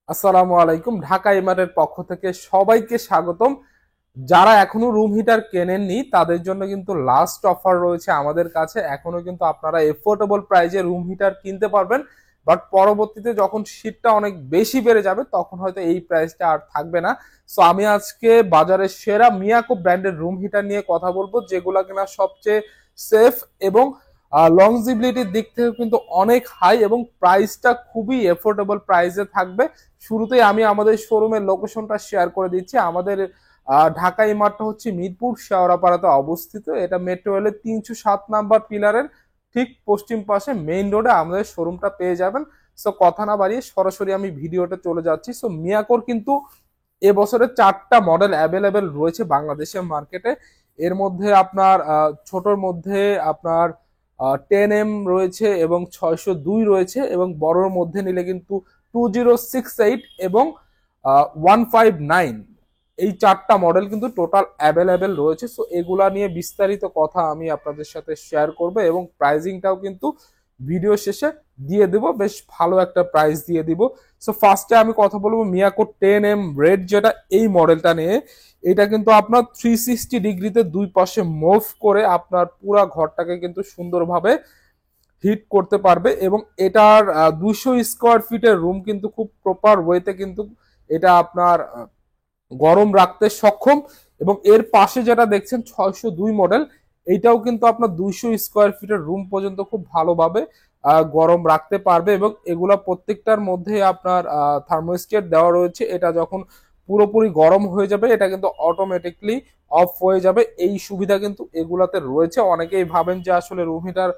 আসসালামু আলাইকুম। ঢাকা ইমারের পক্ষ থেকে সবাইকে স্বাগতম। যারা এখনো রুম হিটার কেনেননি তাদের জন্য কিন্তু লাস্ট অফার রয়েছে আমাদের কাছে। এখনো কিন্তু আপনারা এফোর্ডেবল প্রাইজে রুম হিটার কিনতে পারবেন, বাট পরবর্তীতে যখন শীতটা অনেক বেশি বেড়ে যাবে তখন হয়তো এই প্রাইসটা আর থাকবে না। সো আমি আজকে বাজারের সেরা মিয়াকো ব্র্যান্ডের রুম হিটার নিয়ে কথা বলবো, যেগুলো কিনা সবচেয়ে সেফ এবং লংজিবিলিটির দিক থেকে কিন্তু অনেক হাই এবং প্রাইসটা খুবই এফোর্ডেবল প্রাইসে থাকবে। শুরুতেই আমি আমাদের শোরুমের লোকেশনটা শেয়ার করে দিচ্ছি। আমাদের ঢাকা ইমারটা হচ্ছে মিরপুর শেওড়াপাড়াতে অবস্থিত। এটা মেট্রো রেলের 307 নাম্বার পিলারের ঠিক পশ্চিম পাশে মেইন রোডে আমাদের শোরুমটা পেয়ে যাবেন। সো কথা না বাড়িয়ে সরাসরি আমি ভিডিওটা চলে যাচ্ছি। সো মিয়াকোর কিন্তু এবছরে 4টা মডেল অ্যাভেলেবেল রয়েছে বাংলাদেশের মার্কেটে। এর মধ্যে আপনার ছোটর মধ্যে আপনার 10M রয়েছে এবং 602 রয়েছে, এবং বড়র মধ্যে নিলে কিন্তু 2068 এবং 159, এই 4টা মডেল কিন্তু টোটাল অ্যাভেলেবেল রয়েছে। সো এগুলা নিয়ে বিস্তারিত কথা আমি আপনাদের সাথে শেয়ার করব এবং প্রাইজিংটাও কিন্তু ভিডিও শেষে দিয়ে দিব, বেশ ভালো একটা প্রাইস দিয়ে দিব। সো ফার্স্টে আমি কথা বলবো মিয়াকো 10M রেড, যেটা এই মডেলটা নিয়ে। এটা কিন্তু আপনার 360 ডিগ্রিতে দুই পাশে মুভ করে আপনার পুরা ঘরটাকে কিন্তু সুন্দরভাবে হিট করতে পারবে, এবং এটার 200 স্কোয়ার ফিটের রুম কিন্তু খুব প্রপার ওয়েতে কিন্তু এটা আপনার গরম রাখতে সক্ষম। এবং এর পাশে যেটা দেখছেন 602 মডেল, এইটাও কিন্তু আপনার 200 স্কোয়ার ফিটের রুম পর্যন্ত খুব ভালোভাবে গরম রাখতে পারবে, এবং এগুলা প্রত্যেকটার মধ্যে আপনার থার্মোস্টেট দেওয়া রয়েছে। এটা যখন পুরোপুরি গরম হয়ে যাবে এটা কিন্তু অটোমেটিকলি অফ হয়ে যাবে। এই সুবিধা কিন্তু এগুলাতে রয়েছে। অনেকেই ভাবেন যে আসলে রুম হিটার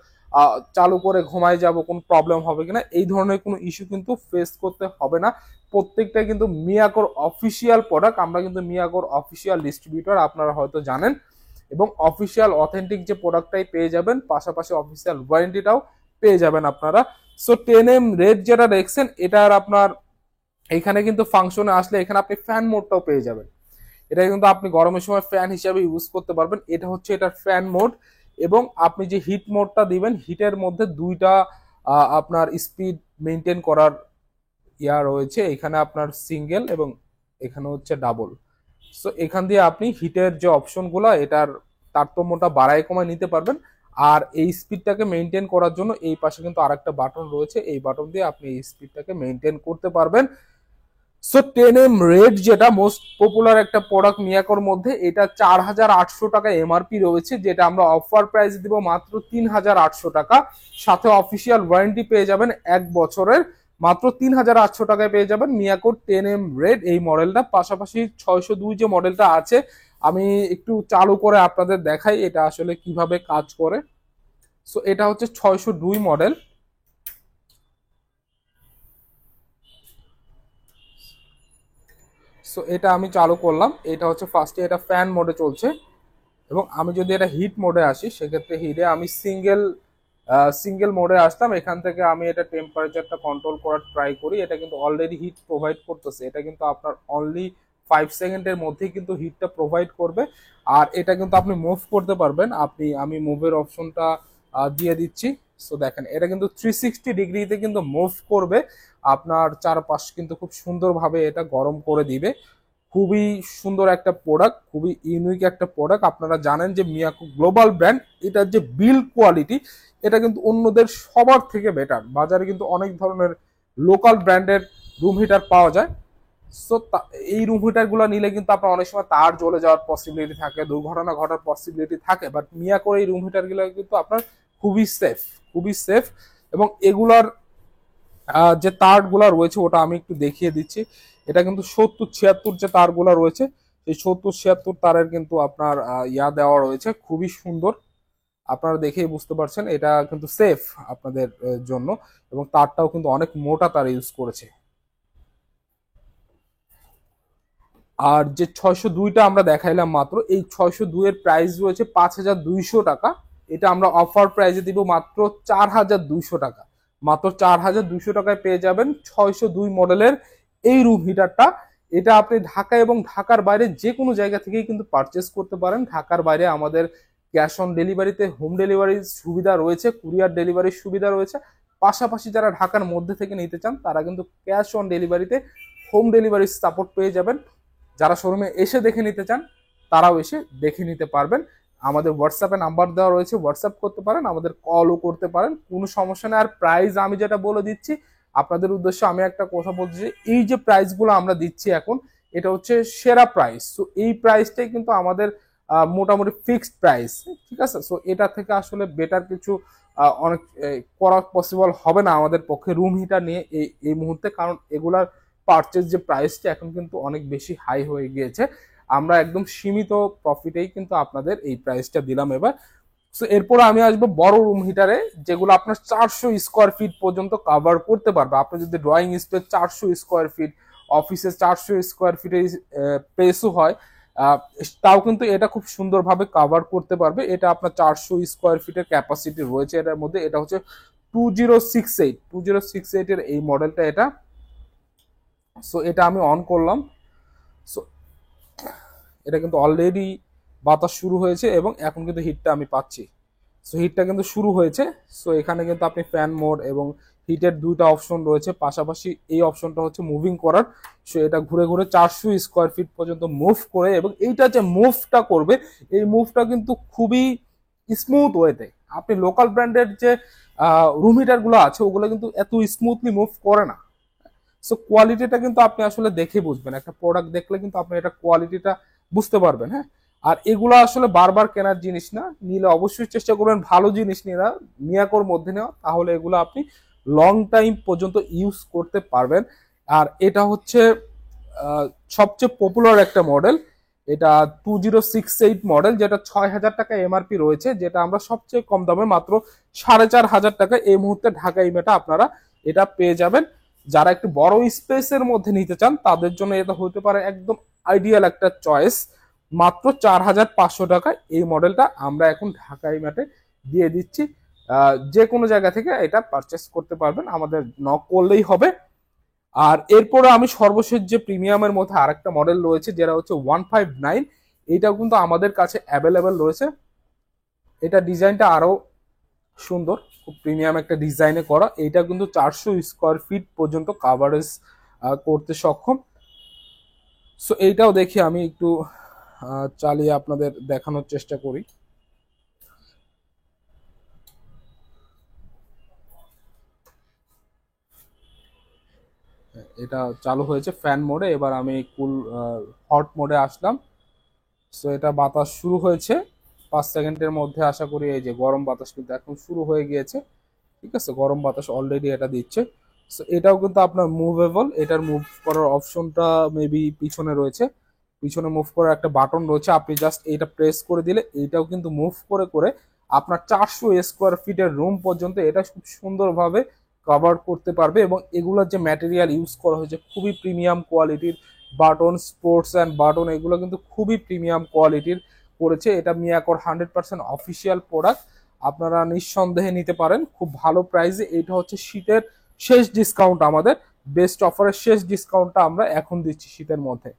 চালু করে ঘুমায় যাব, কোনো প্রবলেম হবে কিনা, এই ধরনের কোনো ইস্যু কিন্তু ফেস করতে হবে না। প্রত্যেকটা কিন্তু মিয়াকোর অফিসিয়াল প্রোডাক্ট। আমরা কিন্তু মিয়াকোর অফিসিয়াল ডিস্ট্রিবিউটর, আপনারা হয়তো জানেন, এবং অফিসিয়াল অথেন্টিক যে প্রোডাক্টটাই পেয়ে যাবেন, পাশাপাশি অফিসিয়াল ওয়ারেন্টিটাও পেয়ে যাবেন আপনারা। সো 10M রেড যেটা দেখছেন, এটার আপনার এখানে কিন্তু ফাংশনে আসলে এখানে আপনি ফ্যান মোডটাও পেয়ে যাবেন। এটা কিন্তু আপনি গরমের সময় ফ্যান হিসাবে ইউজ করতে পারবেন। এটা হচ্ছে এটার ফ্যান মোড, এবং আপনি যে হিট মোডটা দিবেন, হিটের মধ্যে দুইটা আপনার স্পিড মেনটেন করার রয়েছে। এখানে আপনার সিঙ্গেল এবং এখানে হচ্ছে ডাবল। সো এখান দিয়ে আপনি হিটের যে অপশনগুলো, এটার তারতম্যটা বাড়ায় কমায় নিতে পারবেন। আর এই স্পিডটাকে মেনটেন করার জন্য এই পাশে কিন্তু আরেকটা বাটন রয়েছে, এই বাটন দিয়ে আপনি এই স্পিডটাকে মেনটেন করতে পারবেন। সো 10M রেড যেটা মোস্ট পপুলার একটা প্রোডাক্ট মিয়াকোর মধ্যে, এটা 4800 টাকা এমআরপি রয়েছে, যেটা আমরা অফার প্রাইস দিব মাত্র 3800 টাকা। সাথে অফিসিয়াল ওয়ারেন্টি পেয়ে যাবেন 1 বছরের। মাত্র 3800 টাকায় পেয়ে যাবেন মিয়াকোর 10M রেড এই মডেলটা। পাশাপাশি 602 যে মডেলটা আছে, আমি একটু চালু করে আপনাদের দেখাই এটা আসলে কিভাবে কাজ করে। সো এটা হচ্ছে 602 মডেল। সো এটা আমি চালু করলাম। এটা হচ্ছে ফার্স্টে এটা ফ্যান মোডে চলছে, এবং আমি যদি এটা হিট মোডে আসি, সেক্ষেত্রে হিটে আমি সিঙ্গেল মোডে আসলাম। এখান থেকে আমি এটা টেম্পারেচারটা কন্ট্রোল করার ট্রাই করি। এটা কিন্তু অলরেডি হিট প্রোভাইড করতেছে। এটা কিন্তু আপনার অনলি 5 সেকেন্ডের মধ্যেই কিন্তু হিটটা প্রোভাইড করবে। আর এটা কিন্তু আপনি মুভ করতে পারবেন। আমি মুভের অপশনটা দিয়ে দিচ্ছি। সো দেখেন এটা কিন্তু 360 ডিগ্রিতে কিন্তু মুভ করবে, আপনার চারপাশ কিন্তু খুব সুন্দরভাবে এটা গরম করে দিবে। খুবই সুন্দর একটা প্রোডাক্ট, খুবই ইউনিক একটা প্রোডাক্ট। আপনারা জানেন যে মিয়াকো গ্লোবাল ব্র্যান্ড, এটার যে বিল্ড কোয়ালিটি এটা কিন্তু অন্যদের সবার থেকে বেটার। বাজারে কিন্তু অনেক ধরনের লোকাল ব্র্যান্ডের রুম হিটার পাওয়া যায়। সো এই রুম হিটার গুলো নিলে কিন্তু আপনার অনেক সময় তার জ্বলে যাওয়ার পসিবিলিটি থাকে, দুর্ঘটনা ঘটার পসিবিলিটি থাকে, বাট মিয়াকোর এই রুম হিটার গুলো কিন্তু আপনার খুবই সেফ, খুবই সেফ। এবং এগুলার যে তারগুলা রয়েছে ওটা আমি একটু দেখিয়ে দিচ্ছি। এটা কিন্তু 70-76 যে তারগুলা রয়েছে, এই 70-76 তারের কিন্তু আপনার দেওয়া রয়েছে, খুবই সুন্দর। আপনারা দেখেই বুঝতে পারছেন এটা কিন্তু সেফ আপনাদের জন্য, এবং তারটাও কিন্তু অনেক মোটা তার ইউজ করেছে। আর যে 602টা আমরা দেখাইলাম মাত্র, এই 602 এর প্রাইস রয়েছে 5200 টাকা। এটা আমরা অফার প্রাইসে দিব মাত্র 4200 টাকা। মাত্র 4200 টাকায় পেয়ে যাবেন 602 মডেলের এই রুম হিটারটা। এটা আপনি ঢাকা এবং ঢাকার বাইরে যে কোনো জায়গা থেকেই কিন্তু পারচেস করতে পারেন। ঢাকার বাইরে আমাদের ক্যাশ অন ডেলিভারিতে হোম ডেলিভারির সুবিধা রয়েছে, কুরিয়ার ডেলিভারির সুবিধা রয়েছে। পাশাপাশি যারা ঢাকার মধ্যে থেকে নিতে চান তারা কিন্তু ক্যাশ অন ডেলিভারিতে হোম ডেলিভারি সাপোর্ট পেয়ে যাবেন। যারা শোরুমে এসে দেখে নিতে চান তারাও এসে দেখে নিতে পারবেন। আমাদের হোয়াটসঅ্যাপে নাম্বার দেওয়া রয়েছে, হোয়াটসঅ্যাপ করতে পারেন, আমাদের কলও করতে পারেন, কোনো সমস্যা নেই। আর প্রাইস আমি যেটা বলে দিচ্ছি আপনাদের উদ্দেশ্যে, আমি একটা কথা বলছি যে এই যে প্রাইসগুলো আমরা দিচ্ছি এখন, এটা হচ্ছে সেরা প্রাইস। সো এই প্রাইসটাই কিন্তু আমাদের মোটামুটি ফিক্সড প্রাইস, ঠিক আছে। সো এটা থেকে আসলে বেটার কিছু অনেক করা পসিবল হবে না আমাদের পক্ষে রুম হিটার নিয়ে এই মুহূর্তে, কারণ এগুলার পারচেজ যে প্রাইসটা এখন কিন্তু অনেক বেশি হাই হয়ে গিয়েছে। আমরা একদম সীমিত প্রফিটেই কিন্তু আপনাদের এই প্রাইসটা দিলাম এবার। সো এরপর আমি আসবো বড় রুম হিটারে, যেগুলো আপনার 400 স্কোয়ার ফিট পর্যন্ত কভার করতে পারবে। আপনার যদি ড্রয়িং স্পেস 400 স্কোয়ার ফিট, অফিসে 400 স্কোয়ার ফিটের স্পেসও হয়, তাও কিন্তু এটা খুব সুন্দরভাবে কভার করতে পারবে। এটা আপনার 400 স্কোয়ার ফিটের ক্যাপাসিটি রয়েছে এটার মধ্যে। এটা হচ্ছে 2068 এর এই মডেলটা এটা। সো এটা আমি অন করলাম। সো এটা কিন্তু অলরেডি বাতাস শুরু হয়েছে এবং এখন কিন্তু হিটটা আমি পাচ্ছি। সো হিটটা কিন্তু শুরু হয়েছে। সো এখানে কিন্তু আপনি ফ্যান মোড এবং হিটের দুইটা অপশন রয়েছে, পাশাপাশি এই অপশনটা হচ্ছে মুভিং করার। সো এটা ঘুরে ঘুরে 400 স্কোয়ার ফিট পর্যন্ত মুভ করে, এবং এইটা যে মুভটা করবে এই মুভটা কিন্তু খুবই স্মুথ ওয়েতে। আপনি লোকাল ব্র্যান্ডের যে রুম হিটার গুলো আছে ওগুলো কিন্তু এত স্মুথলি মুভ করে না। সো কোয়ালিটিটা কিন্তু আপনি আসলে দেখে বুঝবেন, একটা প্রোডাক্ট দেখলে কিন্তু আপনি এটা কোয়ালিটিটা বুঝতে পারবেন, হ্যাঁ। আর এগুলো আসলে বারবার কেনার জিনিস না, নিলে অবশ্যই চেষ্টা করবেন ভালো জিনিস নিয়ে না, মিয়াকোর মধ্যে নেওয়া, তাহলে এগুলো আপনি লং টাইম পর্যন্ত ইউজ করতে পারবেন। আর এটা হচ্ছে সবচেয়ে পপুলার একটা মডেল, এটা 2068 মডেল, যেটা 6,000 টাকা এমআরপি রয়েছে, যেটা আমরা সবচেয়ে কম দামে মাত্র 4,500 টাকা এই মুহূর্তে ঢাকা ইমেটা আপনারা এটা পেয়ে যাবেন। যারা একটু বড় স্পেসের মধ্যে নিতে চান তাদের জন্য এটা হতে পারে একদম আইডিয়াল একটা চয়েস। মাত্র 4,500 টাকায় এই মডেলটা আমরা এখন ঢাকা ইমেটে দিয়ে দিচ্ছি। যে কোনো জায়গা থেকে এটা পারচেস করতে পারবেন, আমাদের নক করলেই হবে। আর এরপরে আমি সর্বশেষ যে প্রিমিয়ামের মধ্যে আরেকটা মডেল রয়েছে যেটা হচ্ছে 159, এইটাও কিন্তু আমাদের কাছে অ্যাভেলেবেল রয়েছে। এটা ডিজাইনটা আরো সুন্দর, খুব প্রিমিয়াম একটা ডিজাইনে করা। এটা কিন্তু 400 স্কোয়ার ফিট পর্যন্ত কাভারেজ করতে সক্ষম। সো এইটাও দেখি আমি একটু চালিয়ে আপনাদের দেখানোর চেষ্টা করি। এটা চালু হয়েছে ফ্যান মোডে, এবার আমি কুল হট মোডে আসলাম। সো এটা বাতাস শুরু হয়েছে 5 সেকেন্ডের মধ্যে, আশা করি এই যে গরম বাতাস কিন্তু এখন শুরু হয়ে গিয়েছে, ঠিক আছে। গরম বাতাস অলরেডি এটা দিচ্ছে। সো এটাও কিন্তু আপনার মুভেবল, এটার মুভ করার অপশনটা মেবি পিছনে রয়েছে, পিছনে মুভ করার একটা বাটন রয়েছে, আপনি জাস্ট এইটা প্রেস করে দিলে এইটাও কিন্তু মুভ করে করে আপনার 400 স্কোয়ার ফিটের রুম পর্যন্ত এটা খুব সুন্দরভাবে কভার করতে পারবে। এবং এগুলোর যে ম্যাটেরিয়াল ইউজ করা হয়েছে খুবই প্রিমিয়াম কোয়ালিটির, বাটন স্পোর্টস অ্যান্ড বাটন এগুলো কিন্তু খুবই প্রিমিয়াম কোয়ালিটির করেছে। এটা মিয়াকোর 100% অফিসিয়াল প্রোডাক্ট, আপনারা নিঃসন্দেহে নিতে পারেন খুব ভালো প্রাইসে। এটা হচ্ছে শীতের শেষ ডিসকাউন্ট, আমাদের বেস্ট অফারের শেষ ডিসকাউন্টটা আমরা এখন দিচ্ছি শীতের মধ্যে।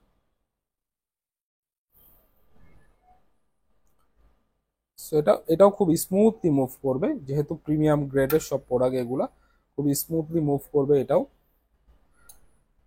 সো এটাও খুব স্মুথলি মুভ করবে, যেহেতু প্রিমিয়াম গ্রেডের সব প্রোডাক্ট এগুলা খুব স্মুথলি মুভ করবে এটাও।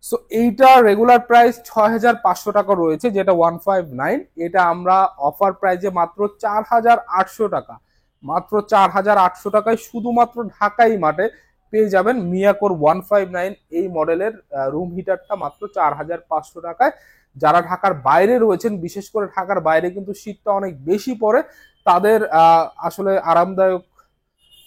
সো এইটা রেগুলার প্রাইস 6,500 টাকা রয়েছে, যেটা 159। এটা আমরা অফার প্রাইসে মাত্র 4,800 টাকা, মাত্র 4,800 টাকায় শুধুমাত্র ঢাকাই মাঠে পেয়ে যাবেন মিয়াকোর 159 এই মডেলের রুম হিটারটা মাত্র 4,500 টাকায়। যারা ঢাকার বাইরে রয়েছেন, বিশেষ করে ঢাকার বাইরে কিন্তু শীতটা অনেক বেশি পড়ে, তাদের আসলে আরামদায়ক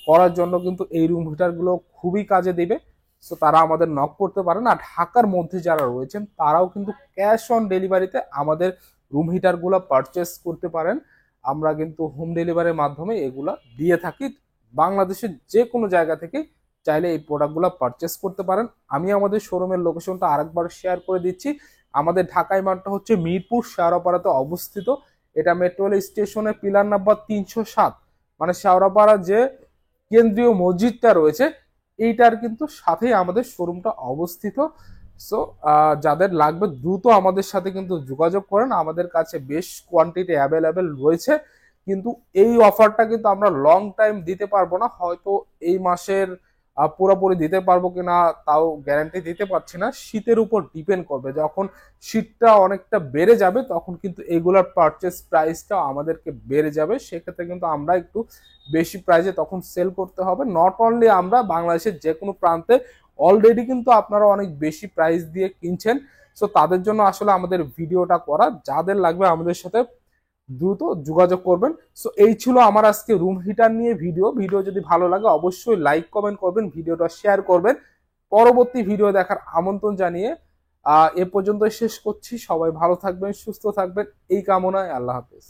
করার জন্য কিন্তু এই রুম হিটারগুলো খুবই কাজে দিবে। সো তারা আমাদের নক করতে পারেন। আর ঢাকার মধ্যে যারা রয়েছেন তারাও কিন্তু ক্যাশ অন ডেলিভারিতে আমাদের রুম হিটারগুলো পারচেস করতে পারেন। আমরা কিন্তু হোম ডেলিভারির মাধ্যমে এগুলা দিয়ে থাকি। বাংলাদেশের যে কোনো জায়গা থেকে চাইলে এই প্রোডাক্টগুলো পারচেস করতে পারেন। আমি আমাদের শোরুমের লোকেশনটা আরেকবার শেয়ার করে দিচ্ছি। আমাদের ঢাকায় মাঠটা হচ্ছে মিরপুর শেওড়াপাড়াতে অবস্থিত। এটা মেট্রো রেল স্টেশনের পিলার নাম্বার 307, মানে শেওড়াপাড়া যে কেন্দ্রীয় মসজিদটা রয়েছে এইটার কিন্তু সাথেই আমাদের শোরুমটা অবস্থিত। সো যাদের লাগবে দ্রুত আমাদের সাথে কিন্তু যোগাযোগ করেন, আমাদের কাছে বেশ কোয়ান্টিটি অ্যাভেলেবেল রয়েছে। কিন্তু এই অফারটা কিন্তু আমরা লং টাইম দিতে পারবো না, হয়তো এই মাসের পুরোপুরি দিতে পারবো কিনা তাও গ্যারান্টি দিতে পারছি না, শীতের উপর ডিপেন্ড করবে। যখন শীতটা অনেকটা বেড়ে যাবে তখন কিন্তু এগুলার পারচেস প্রাইসটাও আমাদেরকে বেড়ে যাবে, সেক্ষেত্রে কিন্তু আমরা একটু বেশি প্রাইসে তখন সেল করতে হবে। নট অনলি আমরা, বাংলাদেশের যে কোনো প্রান্তে অলরেডি কিন্তু আপনারা অনেক বেশি প্রাইস দিয়ে কিনছেন। সো তাদের জন্য আসলে আমাদের ভিডিওটা করা, যাদের লাগবে আমাদের সাথে দ্রুত যোগাযোগ করবেন। সো এই ছিল আমার আজকে রুম হিটার নিয়ে ভিডিও যদি ভালো লাগে অবশ্যই লাইক কমেন্ট করবেন, ভিডিওটা শেয়ার করবেন। পরবর্তী ভিডিও দেখার আমন্ত্রণ জানিয়ে এ পর্যন্ত শেষ করছি। সবাই ভালো থাকবেন, সুস্থ থাকবেন এই কামনায়। আল্লাহ হাফেজ।